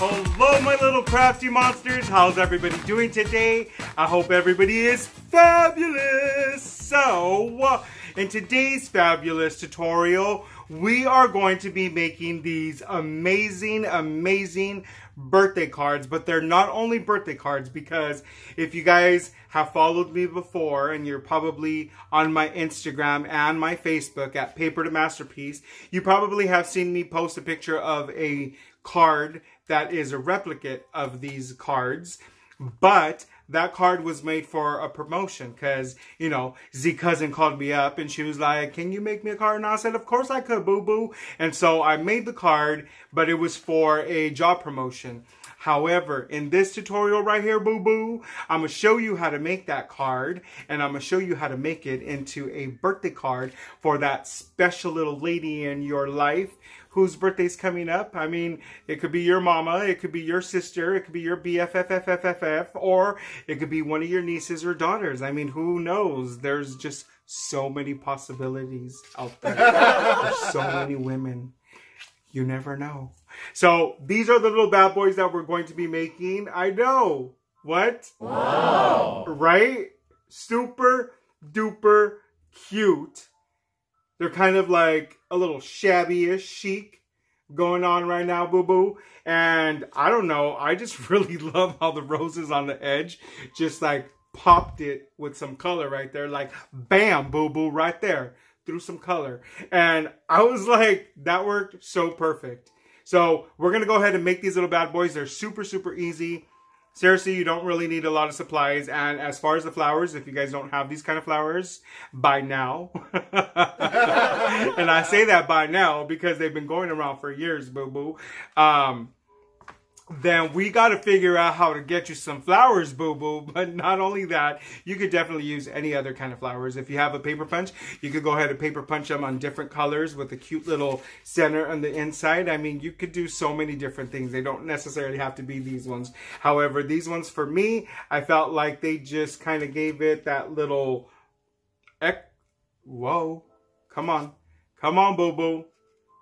Hello, my little crafty monsters. How's everybody doing today? I hope everybody is fabulous. So, in today's fabulous tutorial, we are going to be making these amazing birthday cards. But they're not only birthday cards, because if you guys have followed me before, and you're probably on my Instagram and my Facebook at Paper to Masterpiece, you probably have seen me post a picture of a card that is a replicate of these cards, but that card was made for a promotion because, you know, Z cousin called me up and she was like, can you make me a card? And I said, of course I could, boo-boo. And so I made the card, but it was for a job promotion. However, in this tutorial right here, boo-boo, I'm going to show you how to make that card, and I'm going to show you how to make it into a birthday card for that special little lady in your life whose birthday's coming up. I mean, it could be your mama, it could be your sister, it could be your BFFFFFF, or it could be one of your nieces or daughters. I mean, who knows? There's just so many possibilities out there. There's so many women. You never know. So these are the little bad boys that we're going to be making. I know. What? Wow. Right? Super duper cute. They're kind of like a little shabby-ish chic going on right now, boo-boo. And I don't know. I just really love how the roses on the edge just like popped it with some color right there. Like, bam, boo-boo, right there. Threw some color. And I was like, that worked so perfect. So we're going to go ahead and make these little bad boys. They're super, super easy. Seriously, you don't really need a lot of supplies. And as far as the flowers, if you guys don't have these kind of flowers, buy now. And I say that by now because they've been going around for years, boo-boo. Then we got to figure out how to get you some flowers, boo-boo. But not only that, you could definitely use any other kind of flowers. If you have a paper punch, you could go ahead and paper punch them on different colors with a cute little center on the inside. I mean, you could do so many different things. They don't necessarily have to be these ones. However, these ones for me, I felt like they just kind of gave it that little... Whoa. Come on. Come on, boo-boo.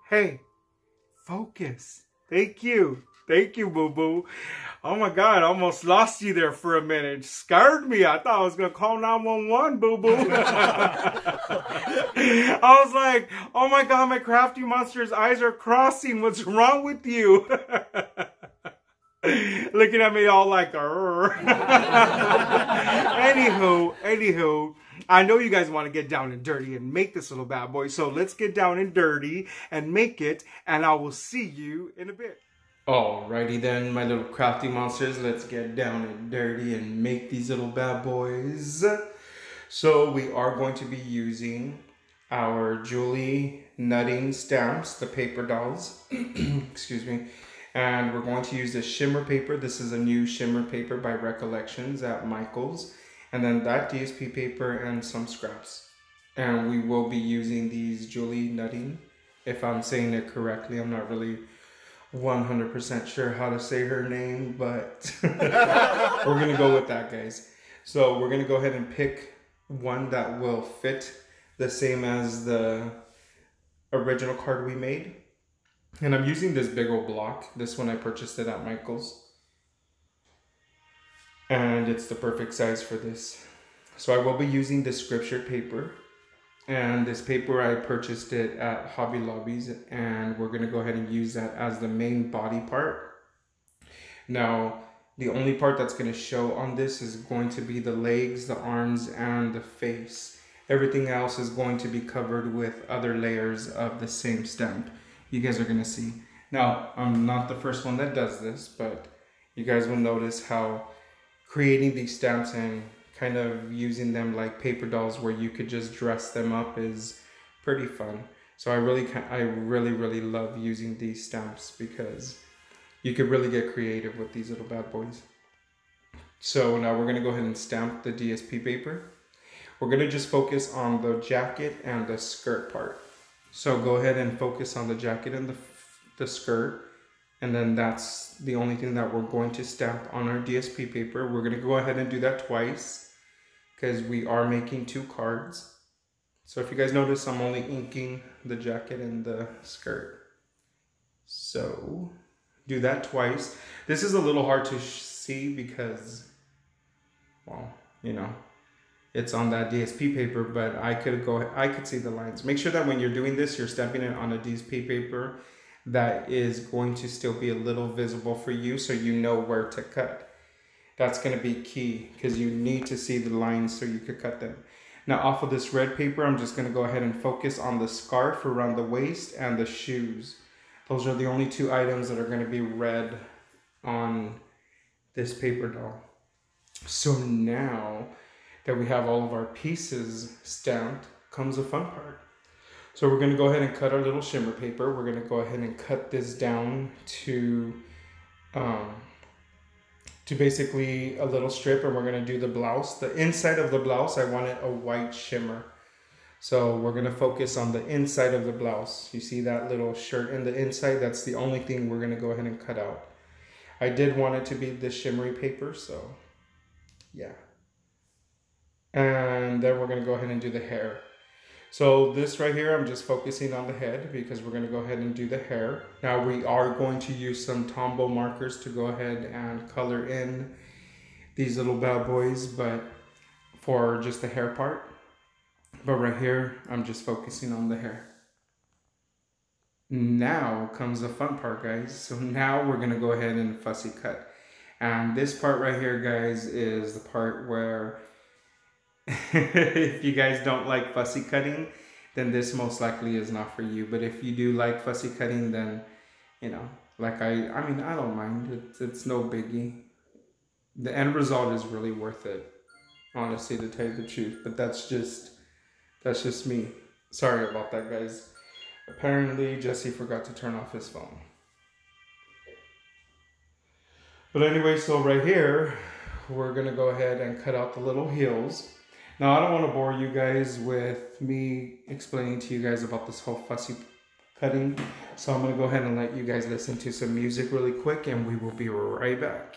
Hey, focus. Thank you. Thank you, boo-boo. Oh my God, I almost lost you there for a minute. Scared me. I thought I was going to call 911, boo-boo. I was like, oh my God, my crafty monster's eyes are crossing. What's wrong with you? Looking at me all like, Anywho, I know you guys want to get down and dirty and make this little bad boy. So let's get down and dirty and make it. And I will see you in a bit. Alrighty then, my little crafty monsters, let's get down and dirty and make these little bad boys. So we are going to be using our Julie Nutting stamps, the paper dolls, excuse me, and we're going to use this shimmer paper. This is a new shimmer paper by Recollections at Michael's, and then that DSP paper and some scraps. And we will be using these Julie Nutting, if I'm saying it correctly. I'm not really 100% sure how to say her name, but we're gonna go with that, guys. So we're gonna go ahead and pick one that will fit the same as the original card we made. And I'm using this big old block. This one I purchased it at Michael's, and it's the perfect size for this. So I will be using the scripture paper. And this paper, I purchased it at Hobby Lobby's, and we're going to go ahead and use that as the main body part. Now, the only part that's going to show on this is going to be the legs, the arms, and the face. Everything else is going to be covered with other layers of the same stamp. You guys are going to see. Now, I'm not the first one that does this, but you guys will notice how creating these stamps and kind of using them like paper dolls where you could just dress them up is pretty fun. So I really love using these stamps because you could really get creative with these little bad boys. So now we're going to go ahead and stamp the DSP paper. We're going to just focus on the jacket and the skirt part. So go ahead and focus on the jacket and the skirt. And then that's the only thing that we're going to stamp on our DSP paper. We're going to go ahead and do that twice because we are making two cards. So if you guys notice, I'm only inking the jacket and the skirt. So do that twice. This is a little hard to see because, well, you know, it's on that DSP paper, but I could see the lines. Make sure that when you're doing this, you're stamping it on a DSP paper that is going to still be a little visible for you, so you know where to cut. That's going to be key because you need to see the lines so you could cut them. Now off of this red paper, I'm just going to go ahead and focus on the scarf around the waist and the shoes. Those are the only two items that are going to be red on this paper doll. So now that we have all of our pieces stamped, comes the fun part. So we're going to go ahead and cut our little shimmer paper. We're going to go ahead and cut this down to basically a little strip, and we're going to do the blouse. The inside of the blouse, I wanted a white shimmer. So we're going to focus on the inside of the blouse. You see that little shirt in the inside? That's the only thing we're going to go ahead and cut out. I did want it to be this shimmery paper, so yeah. And then we're going to go ahead and do the hair. So this right here, I'm just focusing on the head because we're going to go ahead and do the hair. Now we are going to use some Tombow markers to go ahead and color in these little bad boys, but for just the hair part. But right here, I'm just focusing on the hair. Now comes the fun part, guys. So now we're going to go ahead and fussy cut. And this part right here, guys, is the part where if you guys don't like fussy cutting, then this most likely is not for you. But if you do like fussy cutting, then, you know, like I mean, I don't mind. It's no biggie. The end result is really worth it, honestly, to tell you the truth. But that's just me. Sorry about that, guys. Apparently, Jesse forgot to turn off his phone. But anyway, so right here, we're going to go ahead and cut out the little heels. Now, I don't want to bore you guys with me explaining to you guys about this whole fussy cutting. So I'm going to go ahead and let you guys listen to some music really quick, and we will be right back.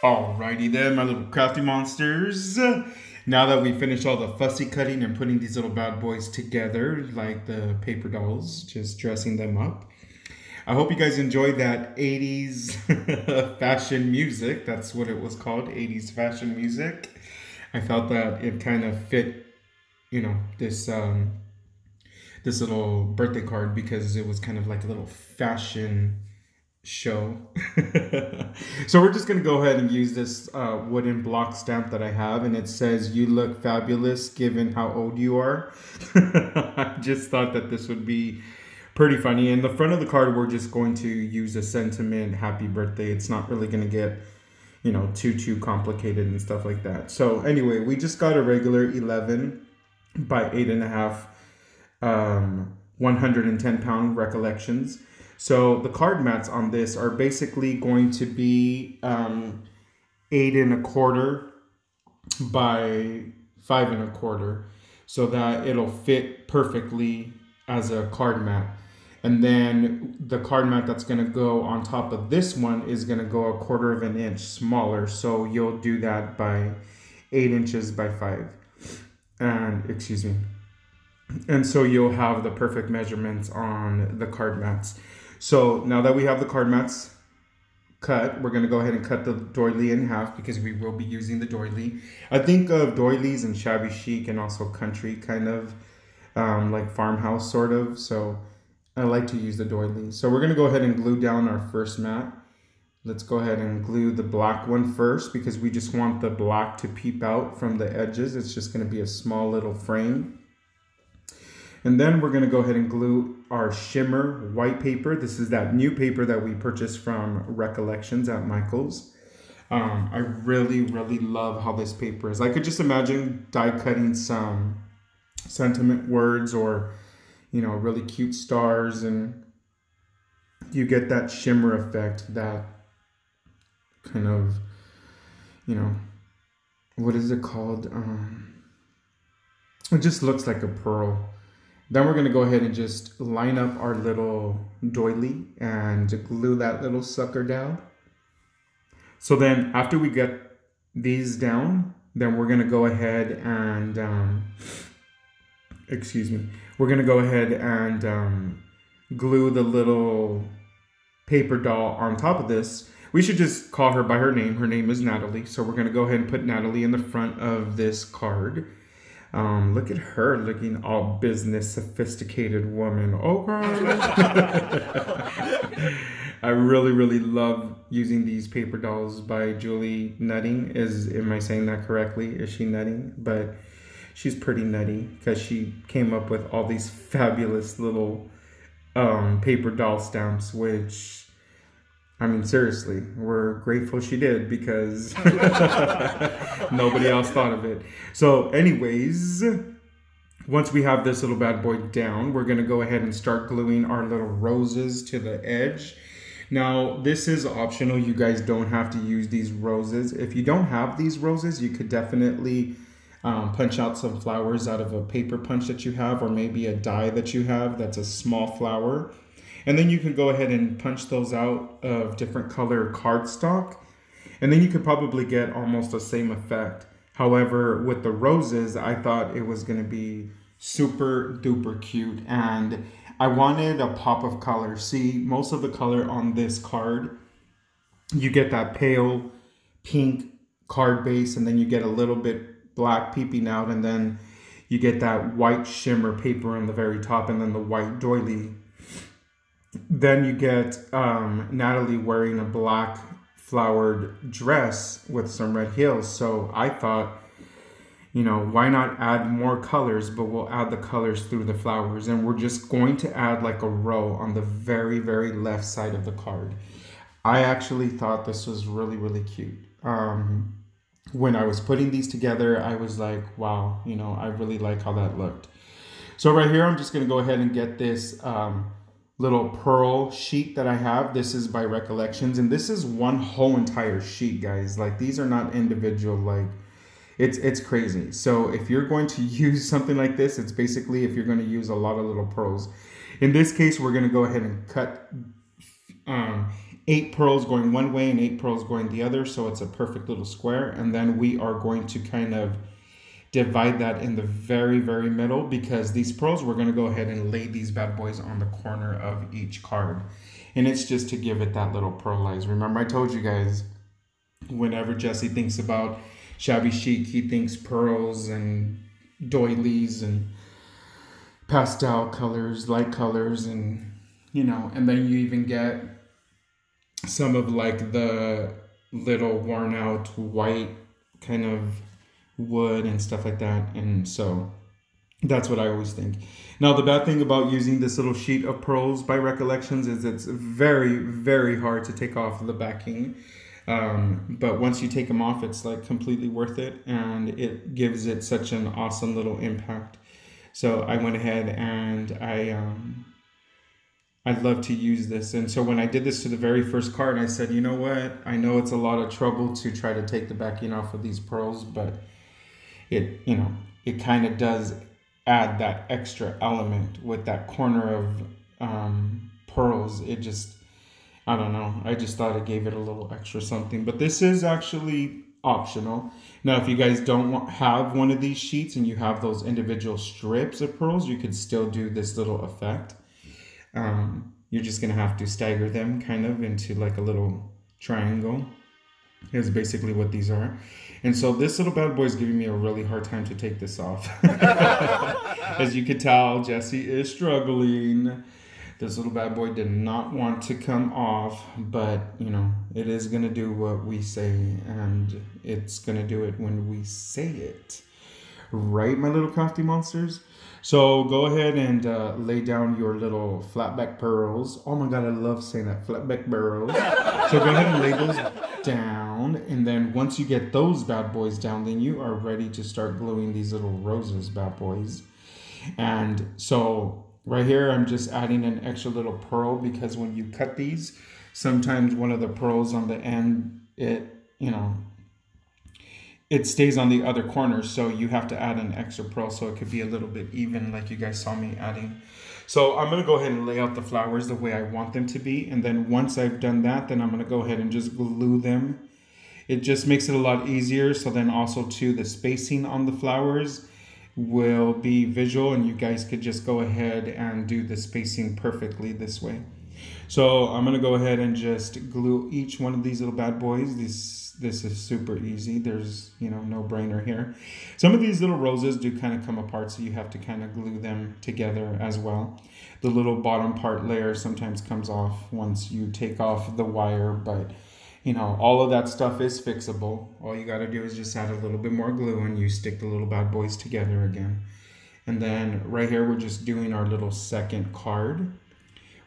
Alrighty then, my little crafty monsters. Now that we finished all the fussy cutting and putting these little bad boys together, like the paper dolls, just dressing them up. I hope you guys enjoyed that 80s fashion music. That's what it was called, 80s fashion music. I felt that it kind of fit, you know, this little birthday card because it was kind of like a little fashion show. So we're just gonna go ahead and use this wooden block stamp that I have, and it says, "You look fabulous given how old you are." I just thought that this would be pretty funny. In the front of the card, we're just going to use a sentiment, happy birthday. It's not really gonna get, you know, too complicated and stuff like that. So anyway, we just got a regular 11 by 8.5 110-pound recollections. So the card mats on this are basically going to be 8.25 by 5.25, so that it'll fit perfectly as a card mat. And then the card mat that's going to go on top of this one is going to go 1/4 inch smaller. So you'll do that by 8 inches by 5. And excuse me. And so you'll have the perfect measurements on the card mats. So now that we have the card mats cut, we're going to go ahead and cut the doily in half because we will be using the doily. I think of doilies and Shabby Chic and also country, kind of like farmhouse sort of. So I like to use the doily. So we're going to go ahead and glue down our first mat. Let's go ahead and glue the black one first because we just want the black to peep out from the edges. It's just going to be a small little frame. And then we're going to go ahead and glue our shimmer white paper. This is that new paper that we purchased from Recollections at Michael's. I really love how this paper is. I could just imagine die cutting some sentiment words or, you know, really cute stars, and you get that shimmer effect, that kind of, you know, what is it called? It just looks like a pearl. Then we're going to go ahead and just line up our little doily and glue that little sucker down. So then after we get these down, then we're going to go ahead and, we're going to go ahead and glue the little paper doll on top of this. We should just call her by her name. Her name is Natalie. So we're going to go ahead and put Natalie in the front of this card. Look at her looking all business, sophisticated woman. Oh, girl. I really love using these paper dolls by Julie Nutting. Am I saying that correctly? Is she Nutting? But she's pretty nutty because she came up with all these fabulous little paper doll stamps, which, I mean, seriously, we're grateful she did because nobody else thought of it. So anyways, once we have this little bad boy down, we're going to go ahead and start gluing our little roses to the edge. Now, this is optional. You guys don't have to use these roses. If you don't have these roses, you could definitely punch out some flowers out of a paper punch that you have, or maybe a die that you have that's a small flower. And then you can go ahead and punch those out of different color cardstock. And then you could probably get almost the same effect. However, with the roses, I thought it was going to be super duper cute. And I wanted a pop of color. See, most of the color on this card, you get that pale pink card base, and then you get a little bit black peeping out, and then you get that white shimmer paper on the very top, and then the white doily. Then you get Natalie wearing a black flowered dress with some red heels. So I thought, you know, why not add more colors, but we'll add the colors through the flowers. And we're just going to add like a row on the very left side of the card. I actually thought this was really cute. When I was putting these together, I was like, wow, you know, I really like how that looked. So right here, I'm just going to go ahead and get this little pearl sheet that I have. This is by Recollections, and this is one whole entire sheet, guys. Like, these are not individual, like, it's crazy. So if you're going to use something like this, it's basically if you're going to use a lot of little pearls. In this case, we're going to go ahead and cut 8 pearls going one way and 8 pearls going the other, so it's a perfect little square. And then we are going to kind of divide that in the very, very middle, because these pearls, we're going to go ahead and lay these bad boys on the corner of each card. And it's just to give it that little pearlize. Remember, I told you guys, whenever Jesse thinks about Shabby Chic, he thinks pearls and doilies and pastel colors, light colors, and you know, and then you even get some of like the little worn out white kind of wood and stuff like that. And so that's what I always think. Now, the bad thing about using this little sheet of pearls by Recollections is it's very, very hard to take off the backing. But once you take them off, it's like completely worth it, and it gives it such an awesome little impact. So I went ahead and I'd love to use this. And so when I did this to the very first card, I said, you know what? I know it's a lot of trouble to try to take the backing off of these pearls, but it, you know, it kind of does add that extra element with that corner of pearls. It just, I don't know. I just thought it gave it a little extra something. But this is actually optional. Now, if you guys don't have one of these sheets and you have those individual strips of pearls, you could still do this little effect. You're just going to have to stagger them kind of into like a little triangle. Is basically what these are. And so this little bad boy is giving me a really hard time to take this off. As you can tell, Jesse is struggling. This little bad boy did not want to come off, but you know, it is going to do what we say, and it's going to do it when we say it. Right, my little crafty monsters? So go ahead and lay down your little flatback pearls. Oh my God, I love saying that, flatback pearls. So go ahead and lay those down, and then once you get those bad boys down, then you are ready to start gluing these little roses bad boys. And so right here, I'm just adding an extra little pearl, because when you cut these, sometimes one of the pearls on the end, it stays on the other corner. So you have to add an extra pearl so it could be a little bit even, like you guys saw me adding. So I'm going to go ahead and lay out the flowers the way I want them to be. And then once I've done that, then I'm going to go ahead and just glue them. It just makes it a lot easier. So then also too, the spacing on the flowers will be visual, and you guys could just go ahead and do the spacing perfectly this way. So I'm going to go ahead and just glue each one of these little bad boys. This is super easy. There's, you know, no brainer here. Some of these little roses do kind of come apart, so you have to kind of glue them together as well. The little bottom part layer sometimes comes off once you take off the wire, but you know, all of that stuff is fixable. All you got to do is just add a little bit more glue and you stick the little bad boys together again. And then right here, we're just doing our little second card.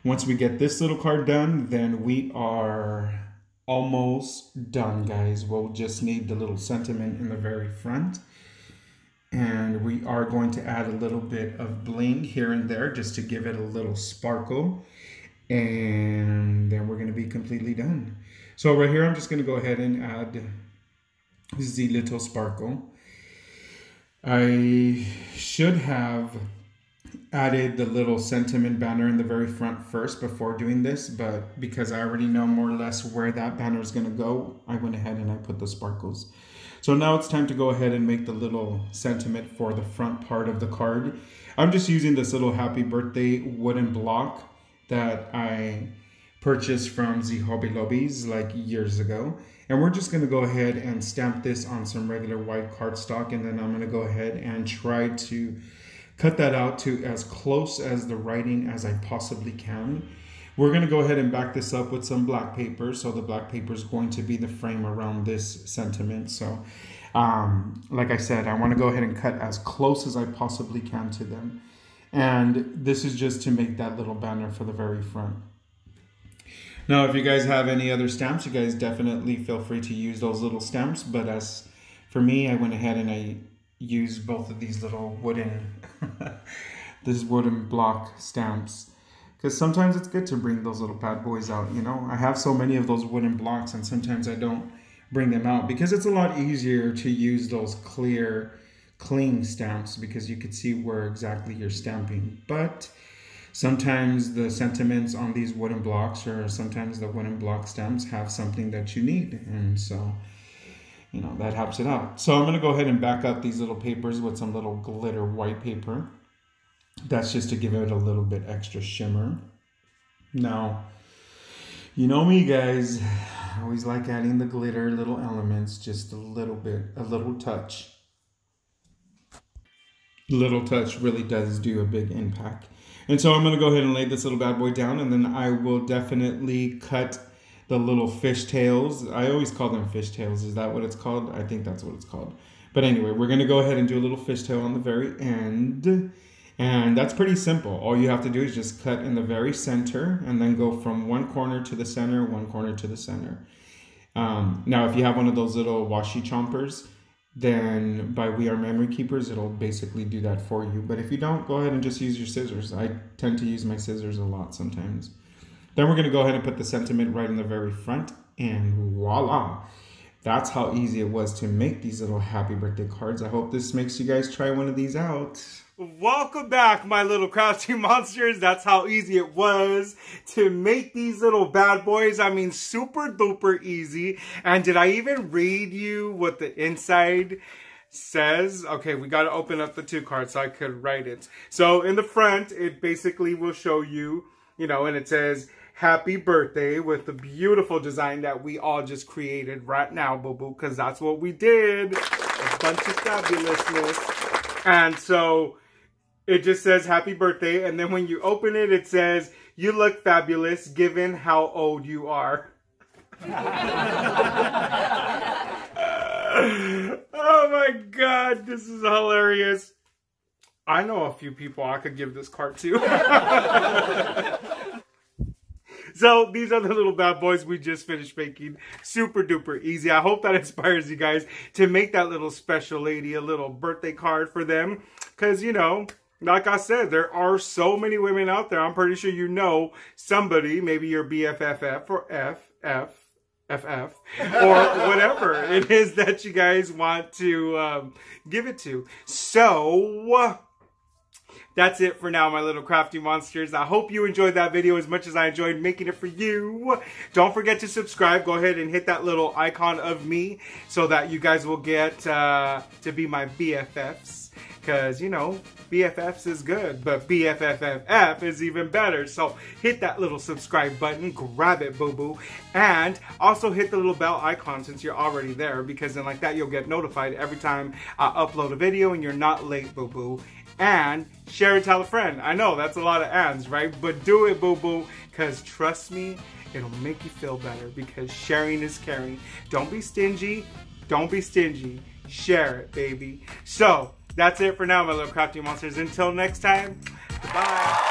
Once we get this little card done, then we are almost done, guys. We'll just need the little sentiment in the very front. And we are going to add a little bit of bling here and there just to give it a little sparkle. And then we're going to be completely done. So right here, I'm just going to go ahead and add the little sparkle. I should have added the little sentiment banner in the very front first before doing this, but because I already know more or less where that banner is going to go, I went ahead and I put the sparkles. So now it's time to go ahead and make the little sentiment for the front part of the card. I'm just using this little happy birthday wooden block that I purchased from the Hobby Lobbies like years ago. And we're just going to go ahead and stamp this on some regular white cardstock, and then I'm going to go ahead and try to cut that out to as close as the writing as I possibly can. We're going to go ahead and back this up with some black paper. So the black paper is going to be the frame around this sentiment. So like I said, I want to go ahead and cut as close as I possibly can to them. And this is just to make that little banner for the very front. Now, if you guys have any other stamps, you guys definitely feel free to use those little stamps. But as for me, I went ahead and I used both of these little wooden, this wooden block stamps. Because sometimes it's good to bring those little bad boys out, you know. I have so many of those wooden blocks, and sometimes I don't bring them out because it's a lot easier to use those clear, clean stamps because you could see where exactly you're stamping. But sometimes the sentiments on these wooden blocks, or sometimes the wooden block stems, have something that you need. And so, you know, that helps it out. So I'm going to go ahead and back up these little papers with some little glitter white paper. That's just to give it a little bit extra shimmer. Now, you know me, guys. I always like adding the glitter little elements, just a little bit, a little touch. Little touch really does do a big impact. And so I'm going to go ahead and lay this little bad boy down, and then I will definitely cut the little fish tails. I always call them fish tails. Is that what it's called? I think that's what it's called. But anyway, we're going to go ahead and do a little fish tail on the very end. And that's pretty simple. All you have to do is just cut in the very center and then go from one corner to the center, one corner to the center. Now, if you have one of those little washi chompers, then by We Are Memory Keepers, it'll basically do that for you. But if you don't, go ahead and just use your scissors. I tend to use my scissors a lot sometimes. Then we're going to go ahead and put the sentiment right in the very front, and voila. That's how easy it was to make these little happy birthday cards. I hope this makes you guys try one of these out. Welcome back, my little crafty monsters. That's how easy it was to make these little bad boys. I mean, super duper easy. And did I even read you what the inside says? Okay, we got to open up the 2 cards so I could write it. So in the front, it basically will show you, you know, and it says happy birthday with the beautiful design that we all just created right now, boo-boo, because that's what we did. A bunch of fabulousness. And so it just says happy birthday, and then when you open it, it says, you look fabulous given how old you are. Oh my God, this is hilarious. I know a few people I could give this card to. So these are the little bad boys we just finished making. Super duper easy. I hope that inspires you guys to make that little special lady a little birthday card for them. Because, you know, like I said, there are so many women out there. I'm pretty sure you know somebody, maybe your BFFF or FF, or whatever it is that you guys want to give it to. So that's it for now, my little crafty monsters. I hope you enjoyed that video as much as I enjoyed making it for you. Don't forget to subscribe. Go ahead and hit that little icon of me so that you guys will get to be my BFFs. Because, you know, BFFs is good, but BFFFF is even better. So hit that little subscribe button, grab it, boo-boo. And also hit the little bell icon since you're already there, because then like that you'll get notified every time I upload a video and you're not late, boo-boo. And share and tell a friend. I know that's a lot of ands, right? But do it, boo-boo, because trust me, it'll make you feel better, because sharing is caring. Don't be stingy. Don't be stingy. Share it, baby. So that's it for now, my little crafty monsters. Until next time, goodbye.